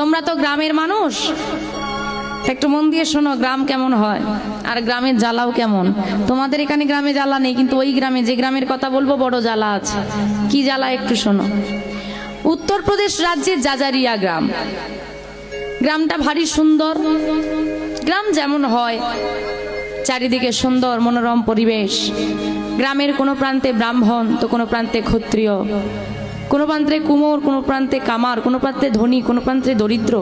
তোমরা তো গ্রামের মানুষ, একটু মন দিয়ে শোনো গ্রাম কেমন হয় আর গ্রামের জ্বালাও কেমন। তোমাদের এখানে গ্রামে জ্বালা নেই, কিন্তু ওই গ্রামে, যে গ্রামের কথা বলবো, বড় জ্বালা আছে। কি জ্বালা একটু শোনো। উত্তরপ্রদেশ রাজ্যের জাজারিয়া গ্রাম, গ্রামটা ভারী সুন্দর। গ্রাম যেমন হয়, চারিদিকে সুন্দর মনোরম পরিবেশ। গ্রামের কোনো প্রান্তে ব্রাহ্মণ তো কোনো প্রান্তে ক্ষত্রিয়, কোনো প্রান্তে কুমোর, কোনো প্রান্তে কামার, কোনো প্রান্তে ধনী, কোনো প্রান্তে দরিদ্র,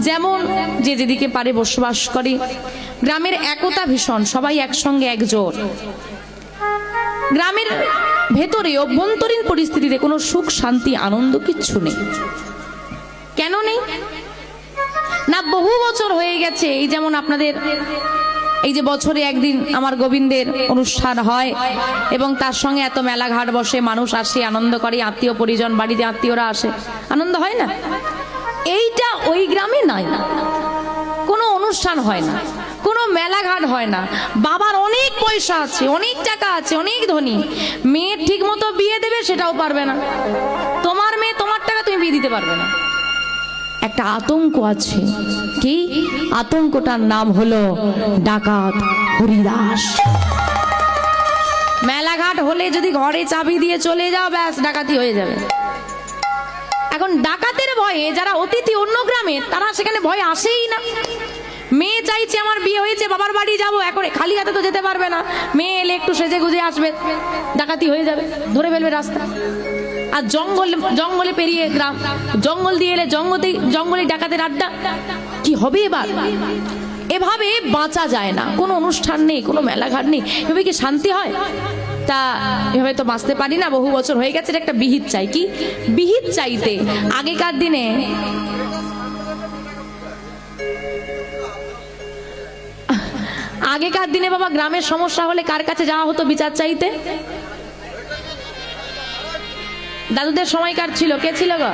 যেমন যে যেদিকে পারে বসবাস করে। গ্রামের একতা ভীষণ, সবাই একসঙ্গে একজোট। গ্রামের ভেতরে অভ্যন্তরীণ পরিস্থিতিতে কোনো সুখ শান্তি আনন্দ কিচ্ছু নেই। কেন নেই না, বহু বছর হয়ে গেছে। এই যেমন আপনাদের এই যে বছরে একদিন আমার গোবিন্দের অনুষ্ঠান হয় এবং তার সঙ্গে এত মেলাঘাট বসে, মানুষ আসে, আনন্দ করে, আত্মীয় পরিজন, বাড়িতে আত্মীয়রা আসে, আনন্দ হয় না? এইটা ওই গ্রামে নাই। কোনো অনুষ্ঠান হয় না, কোনো মেলাঘাট হয় না। বাবার অনেক পয়সা আছে, অনেক টাকা আছে, অনেক ধনী, মেয়ে ঠিক মতো বিয়ে দেবে সেটাও পারবে না। তোমার মেয়ে, তোমার টাকা তুমি বিয়ে দিতে পারবে না। একটা আতঙ্ক আছে। কি আতঙ্কটার নাম হলো ডাকাত হরিদাস। মেলাঘাট হলে যদি ঘরে চাবি দিয়ে চলে যাও, ব্যাস ডাকাতি হয়ে যাবে। এখন ডাকাতের ভয়ে যারা অতিথি অন্য গ্রামে, তারা সেখানে ভয় আসেই না। মেয়ে চাইছে আমার বিয়ে হয়েছে, বাবার বাড়ি যাবো, এখন খালি হাতে তো যেতে পারবে না। মেয়ে এলে একটু সেজে গুজে আসবে, ডাকাতি হয়ে যাবে, ধরে ফেলবে রাস্তা। আর জঙ্গলে পেরিয়ে গ্রাম, জঙ্গল দিয়ে এলে জঙ্গলে ডাকাতের আড্ডা, কি হবে এবার? এভাবে বাঁচা যায় না। কোনো অনুষ্ঠান নেই, কোনো মেলাঘাট নেই, এভাবে কি শান্তি হয়? তা এভাবে তো বাঁচতে পারি না। বহু বছর হয়ে গেছে, একটা বিহিত চাই। কি বিহিত চাইতে আগেকার দিনে বাবা গ্রামের সমস্যা হলে কার কাছে যাওয়া হতো বিচার চাইতে? দাদুদের সময়কার ছিল, কে ছিল গো?